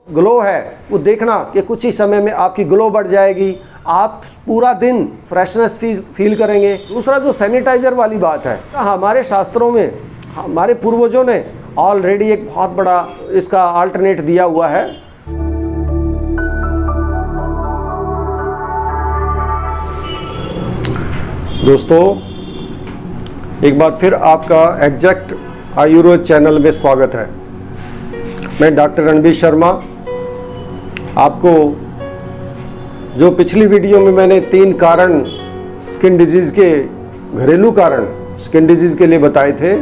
Glow है वो देखना कि कुछ ही समय में आपकी ग्लो बढ़ जाएगी, आप पूरा दिन फ्रेशनेस फील करेंगे। दूसरा जो सैनिटाइज़र वाली बात है, हमारे शास्त्रों में हमारे पूर्वजों ने ऑलरेडी एक बहुत बड़ा इसका अल्टरनेट दिया हुआ है। दोस्तों, एक बार फिर आपका एग्जैक्ट आयुर्वेद चैनल में स्वागत है। मैं डॉक्टर रणबीर शर्मा। आपको जो पिछली वीडियो में मैंने 3 कारण स्किन डिजीज़ के, घरेलू कारण स्किन डिजीज़ के लिए बताए थे,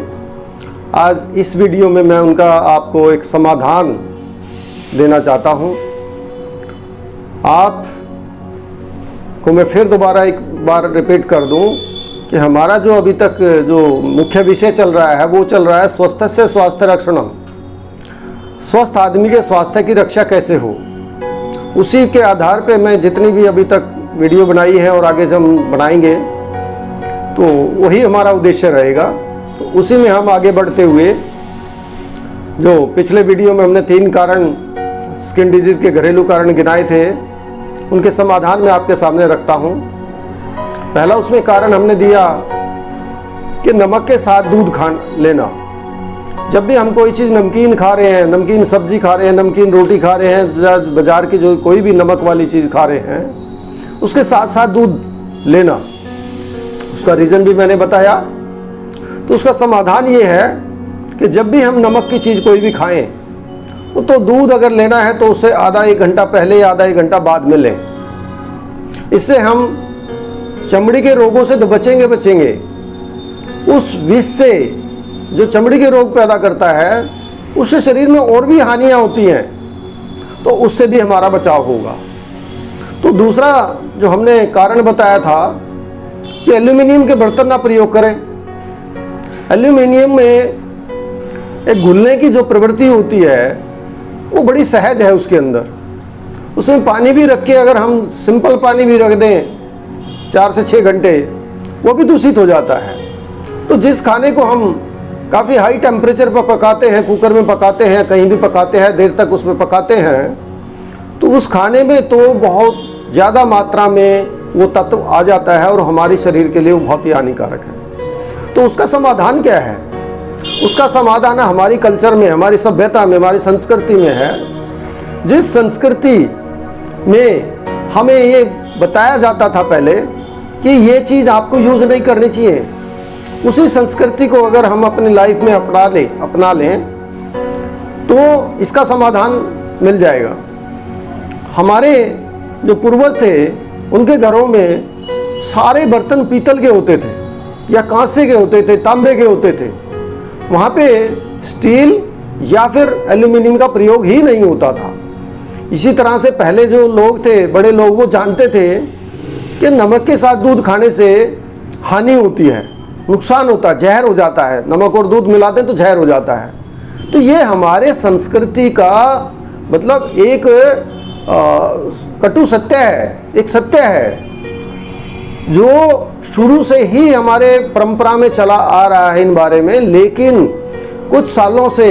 आज इस वीडियो में मैं उनका आपको एक समाधान देना चाहता हूं। आप को मैं फिर दोबारा एक बार रिपीट कर दूं कि हमारा जो अभी तक जो मुख्य विषय चल रहा है वो चल रहा है स्वस्थ से स्वास्थ्य रक्षणम। स्वस्थ आदमी के स्वास्थ्य की रक्षा कैसे हो, उसी के आधार पे मैं जितनी भी अभी तक वीडियो बनाई है और आगे जब हम बनाएंगे तो वही हमारा उद्देश्य रहेगा। तो उसी में हम आगे बढ़ते हुए जो पिछले वीडियो में हमने 3 कारण स्किन डिजीज़ के घरेलू कारण गिनाए थे, उनके समाधान मैं आपके सामने रखता हूं। पहला उसमें कारण हमने दिया कि नमक के साथ दूध खा लेना। जब भी हम कोई चीज़ नमकीन खा रहे हैं, नमकीन सब्जी खा रहे हैं, नमकीन रोटी खा रहे हैं, बाजार की जो कोई भी नमक वाली चीज़ खा रहे हैं, उसके साथ साथ दूध लेना। उसका रीज़न भी मैंने बताया। तो उसका समाधान ये है कि जब भी हम नमक की चीज़ कोई भी खाएं तो दूध अगर लेना है तो उससे आधा 1 घंटा पहले या आधा 1 घंटा बाद में लें। इससे हम चमड़ी के रोगों से तो बचेंगे। उस विष से जो चमड़ी के रोग पैदा करता है, उससे शरीर में और भी हानियां होती हैं, तो उससे भी हमारा बचाव होगा। तो दूसरा जो हमने कारण बताया था कि एल्यूमिनियम के बर्तन ना प्रयोग करें। एल्यूमिनियम में एक घुलने की जो प्रवृत्ति होती है वो बड़ी सहज है उसके अंदर। उसमें पानी भी रख के अगर हम सिंपल पानी भी रख दें 4 से 6 घंटे, वो भी दूषित हो जाता है। तो जिस खाने को हम काफ़ी हाई टेम्परेचर पर पकाते हैं, कुकर में पकाते हैं, कहीं भी पकाते हैं, देर तक उसमें पकाते हैं, तो उस खाने में तो बहुत ज़्यादा मात्रा में वो तत्व आ जाता है और हमारे शरीर के लिए वो बहुत ही हानिकारक है। तो उसका समाधान क्या है? उसका समाधान हमारी कल्चर में, हमारी सभ्यता में, हमारी संस्कृति में है। जिस संस्कृति में हमें ये बताया जाता था पहले कि ये चीज़ आपको यूज़ नहीं करनी चाहिए, उसी संस्कृति को अगर हम अपनी लाइफ में अपना लें तो इसका समाधान मिल जाएगा। हमारे जो पूर्वज थे उनके घरों में सारे बर्तन पीतल के होते थे या कांसे के होते थे, तांबे के होते थे। वहाँ पे स्टील या फिर एल्यूमिनियम का प्रयोग ही नहीं होता था। इसी तरह से पहले जो लोग थे, बड़े लोग, वो जानते थे कि नमक के साथ दूध खाने से हानि होती है, नुकसान होता है, जहर हो जाता है। नमक और दूध मिला दें तो जहर हो जाता है। तो ये हमारे संस्कृति का मतलब एक कटु सत्य है, एक सत्य है जो शुरू से ही हमारे परंपरा में चला आ रहा है इन बारे में। लेकिन कुछ सालों से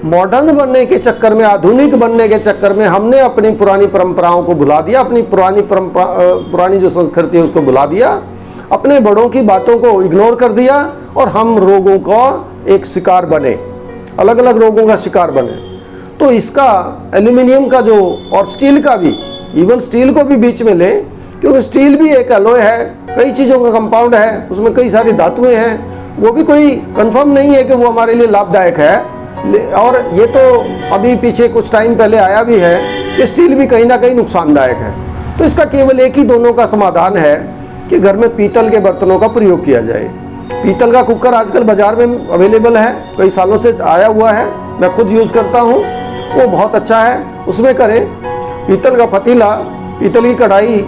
मॉडर्न बनने के चक्कर में, आधुनिक बनने के चक्कर में हमने अपनी पुरानी परंपराओं को भुला दिया, अपनी पुरानी जो संस्कृति है उसको भुला दिया, अपने बड़ों की बातों को इग्नोर कर दिया और हम रोगों का एक शिकार बने, अलग अलग रोगों का शिकार बने। तो इसका एल्यूमिनियम का जो, और स्टील का भी, इवन स्टील को भी बीच में लें, क्योंकि स्टील भी एक अलॉय है, कई चीज़ों का कंपाउंड है, उसमें कई सारी धातुएं हैं। वो भी कोई कंफर्म नहीं है कि वो हमारे लिए लाभदायक है। और ये तो अभी पीछे कुछ टाइम पहले आया भी है कि स्टील भी कहीं ना कहीं नुकसानदायक है। तो इसका केवल एक ही दोनों का समाधान है कि घर में पीतल के बर्तनों का प्रयोग किया जाए। पीतल का कुकर आजकल बाज़ार में अवेलेबल है, कई सालों से आया हुआ है, मैं खुद यूज़ करता हूँ, वो बहुत अच्छा है। उसमें करें। पीतल का पतीला, पीतल की कढ़ाई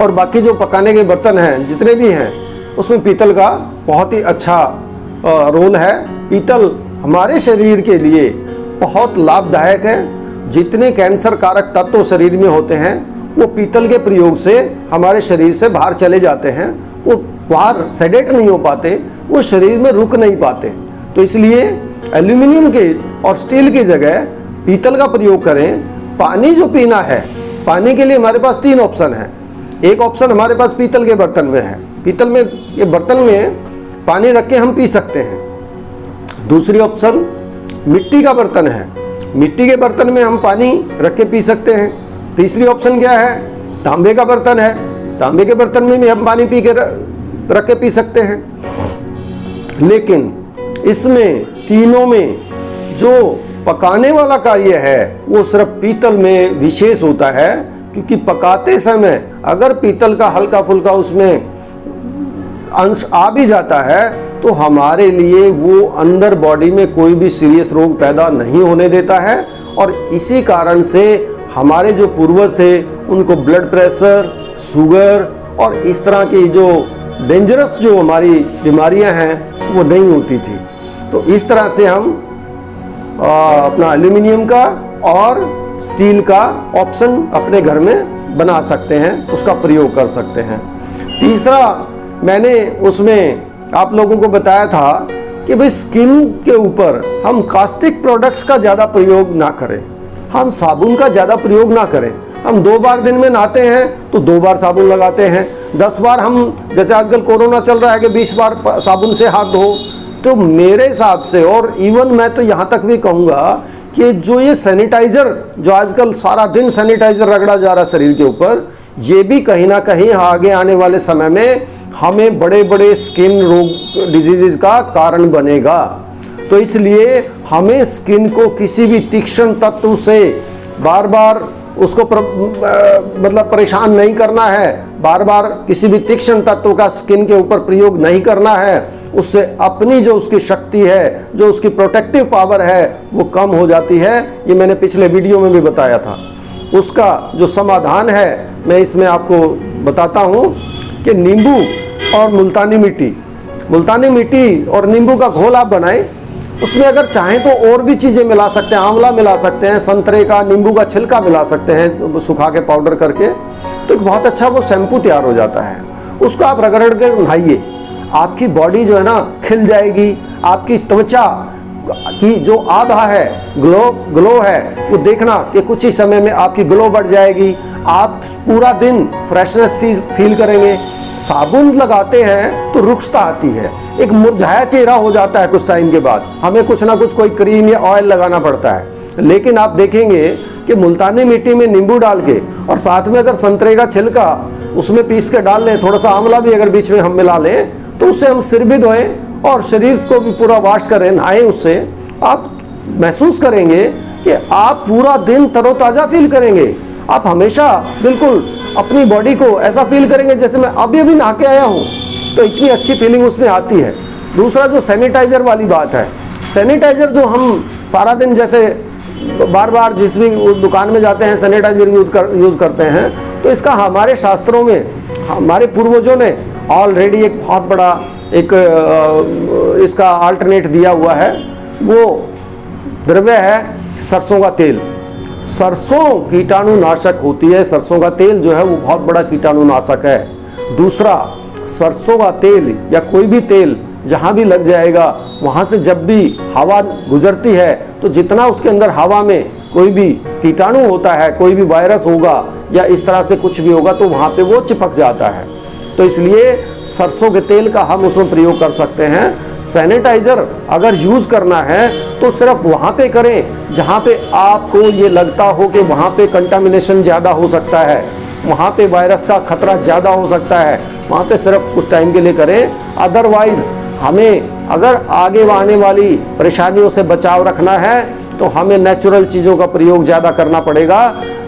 और बाकी जो पकाने के बर्तन हैं जितने भी हैं, उसमें पीतल का बहुत ही अच्छा रोल है। पीतल हमारे शरीर के लिए बहुत लाभदायक है। जितने कैंसर कारक तत्व शरीर में होते हैं वो पीतल के प्रयोग से हमारे शरीर से बाहर चले जाते हैं। वो बाहर सेडेट नहीं हो पाते, वो शरीर में रुक नहीं पाते। तो इसलिए एल्यूमिनियम के और स्टील की जगह पीतल का प्रयोग करें। पानी जो पीना है, पानी के लिए हमारे पास 3 ऑप्शन है। एक ऑप्शन हमारे पास पीतल के बर्तन में है, पीतल में ये बर्तन में पानी रख के हम पी सकते हैं। दूसरी ऑप्शन मिट्टी का बर्तन है, मिट्टी के बर्तन में हम पानी रख के पी सकते हैं। तीसरी ऑप्शन क्या है, तांबे का बर्तन है, तांबे के बर्तन में भी हम पानी पी के रख के पी सकते हैं। लेकिन इसमें तीनों में जो पकाने वाला कार्य है वो सिर्फ पीतल में विशेष होता है, क्योंकि पकाते समय अगर पीतल का हल्का फुल्का उसमें अंश आ भी जाता है तो हमारे लिए वो अंदर बॉडी में कोई भी सीरियस रोग पैदा नहीं होने देता है। और इसी कारण से हमारे जो पूर्वज थे उनको ब्लड प्रेशर, शुगर और इस तरह की जो डेंजरस जो हमारी बीमारियां हैं वो नहीं होती थी। तो इस तरह से हम अपना एल्यूमिनियम का और स्टील का ऑप्शन अपने घर में बना सकते हैं, उसका प्रयोग कर सकते हैं। तीसरा मैंने उसमें आप लोगों को बताया था कि भाई स्किन के ऊपर हम कास्टिक प्रोडक्ट्स का ज़्यादा प्रयोग ना करें, हम साबुन का ज़्यादा प्रयोग ना करें। हम 2 बार दिन में नहाते हैं तो 2 बार साबुन लगाते हैं, 10 बार हम, जैसे आजकल कोरोना चल रहा है कि 20 बार साबुन से हाथ धो। तो मेरे हिसाब से, और इवन मैं तो यहाँ तक भी कहूँगा कि जो ये सैनिटाइज़र जो आजकल सारा दिन सैनिटाइज़र रगड़ा जा रहा है शरीर के ऊपर, ये भी कहीं ना कहीं आगे आने वाले समय में हमें बड़े बड़े स्किन रोग डिजीज़ का कारण बनेगा। तो इसलिए हमें स्किन को किसी भी तीक्ष्ण तत्व से बार बार उसको मतलब परेशान नहीं करना है, बार बार किसी भी तीक्ष्ण तत्व का स्किन के ऊपर प्रयोग नहीं करना है। उससे अपनी जो उसकी शक्ति है, जो उसकी प्रोटेक्टिव पावर है वो कम हो जाती है। ये मैंने पिछले वीडियो में भी बताया था। उसका जो समाधान है मैं इसमें आपको बताता हूँ कि नींबू और मुल्तानी मिट्टी और नींबू का घोल आप बनाएं। उसमें अगर चाहें तो और भी चीज़ें मिला सकते हैं, आंवला मिला सकते हैं, संतरे का, नींबू का छिलका मिला सकते हैं सुखा के पाउडर करके, तो एक बहुत अच्छा वो शैम्पू तैयार हो जाता है। उसको आप रगड़ के नहाइए, आपकी बॉडी जो है ना खिल जाएगी। आपकी त्वचा की जो आधा है ग्लो है वो देखना कि कुछ ही समय में आपकी ग्लो बढ़ जाएगी। आप पूरा दिन फ्रेशनेस फील करेंगे। साबुन लगाते हैं तो रुक्षता आती है, एक मुरझाया चेहरा हो जाता है कुछ टाइम के बाद, हमें कुछ ना कुछ कोई क्रीम या ऑयल लगाना पड़ता है। लेकिन आप देखेंगे कि मुल्तानी मिट्टी में नींबू डाल के और साथ में अगर संतरे का छिलका उसमें पीस के डाल लें, थोड़ा सा आंवला भी अगर बीच में हम मिला लें, तो उससे हम सिर भी धोएं और शरीर को भी पूरा वॉश करें, नहाएं, उससे आप महसूस करेंगे कि आप पूरा दिन तरोताज़ा फील करेंगे। आप हमेशा बिल्कुल अपनी बॉडी को ऐसा फील करेंगे जैसे मैं अभी नहा के आया हूँ, तो इतनी अच्छी फीलिंग उसमें आती है। दूसरा जो सैनिटाइज़र वाली बात है, सैनिटाइज़र जो हम सारा दिन जैसे बार बार जिस भी दुकान में जाते हैं सैनिटाइज़र यूज़ करते हैं, तो इसका हमारे शास्त्रों में हमारे पूर्वजों ने ऑलरेडी एक बहुत बड़ा एक इसका अल्टरनेट दिया हुआ है। वो द्रव्य है सरसों का तेल। सरसों कीटाणुनाशक होती है, सरसों का तेल जो है वो बहुत बड़ा कीटाणुनाशक है। दूसरा, सरसों का तेल या कोई भी तेल जहाँ भी लग जाएगा, वहाँ से जब भी हवा गुजरती है तो जितना उसके अंदर हवा में कोई भी कीटाणु होता है, कोई भी वायरस होगा या इस तरह से कुछ भी होगा, तो वहाँ पे वो चिपक जाता है। तो इसलिए सरसों के तेल का हम उसमें प्रयोग कर सकते हैं। सैनिटाइज़र अगर यूज़ करना है तो सिर्फ वहाँ पे करें जहाँ पे आपको ये लगता हो कि वहाँ पे कंटामिनेशन ज़्यादा हो सकता है, वहाँ पे वायरस का खतरा ज़्यादा हो सकता है, वहाँ पे सिर्फ कुछ टाइम के लिए करें। अदरवाइज़ हमें अगर आगे आने वाली परेशानियों से बचाव रखना है तो हमें नेचुरल चीज़ों का प्रयोग ज़्यादा करना पड़ेगा।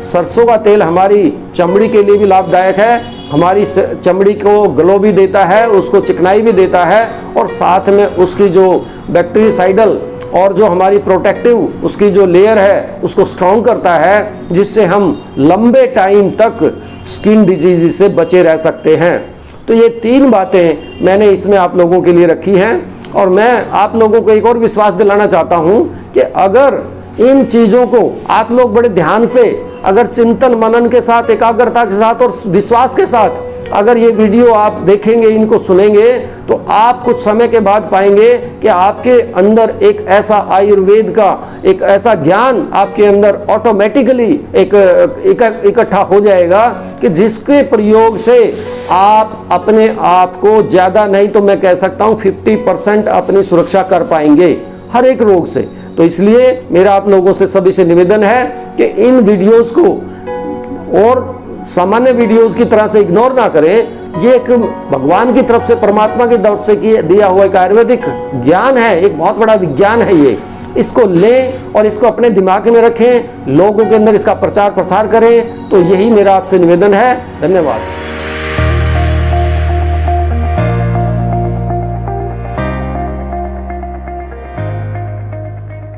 सरसों का तेल हमारी चमड़ी के लिए भी लाभदायक है, हमारी चमड़ी को ग्लो भी देता है, उसको चिकनाई भी देता है, और साथ में उसकी जो बैक्टीरियासाइडल और जो हमारी प्रोटेक्टिव उसकी जो लेयर है उसको स्ट्रॉन्ग करता है, जिससे हम लंबे टाइम तक स्किन डिजीज से बचे रह सकते हैं। तो ये 3 बातें मैंने इसमें आप लोगों के लिए रखी हैं, और मैं आप लोगों को एक और विश्वास दिलाना चाहता हूँ कि अगर इन चीज़ों को आप लोग बड़े ध्यान से अगर चिंतन मनन के साथ, एकाग्रता के साथ और विश्वास के साथ अगर ये वीडियो आप देखेंगे, इनको सुनेंगे, तो आप कुछ समय के बाद पाएंगे कि आपके अंदर एक ऐसा आयुर्वेद का एक ऐसा ज्ञान आपके अंदर ऑटोमेटिकली इकट्ठा हो जाएगा कि जिसके प्रयोग से आप अपने आप को ज़्यादा नहीं तो मैं कह सकता हूँ 50% अपनी सुरक्षा कर पाएंगे हर एक रोग से। तो इसलिए मेरा आप लोगों से सभी से निवेदन है कि इन वीडियोस को और सामान्य वीडियोस की तरह से इग्नोर ना करें। ये एक भगवान की तरफ से, परमात्मा की तरफ से दिया हुआ एक आयुर्वेदिक ज्ञान है, एक बहुत बड़ा विज्ञान है ये। इसको लें और इसको अपने दिमाग में रखें, लोगों के अंदर इसका प्रचार प्रसार करें। तो यही मेरा आपसे निवेदन है। धन्यवाद।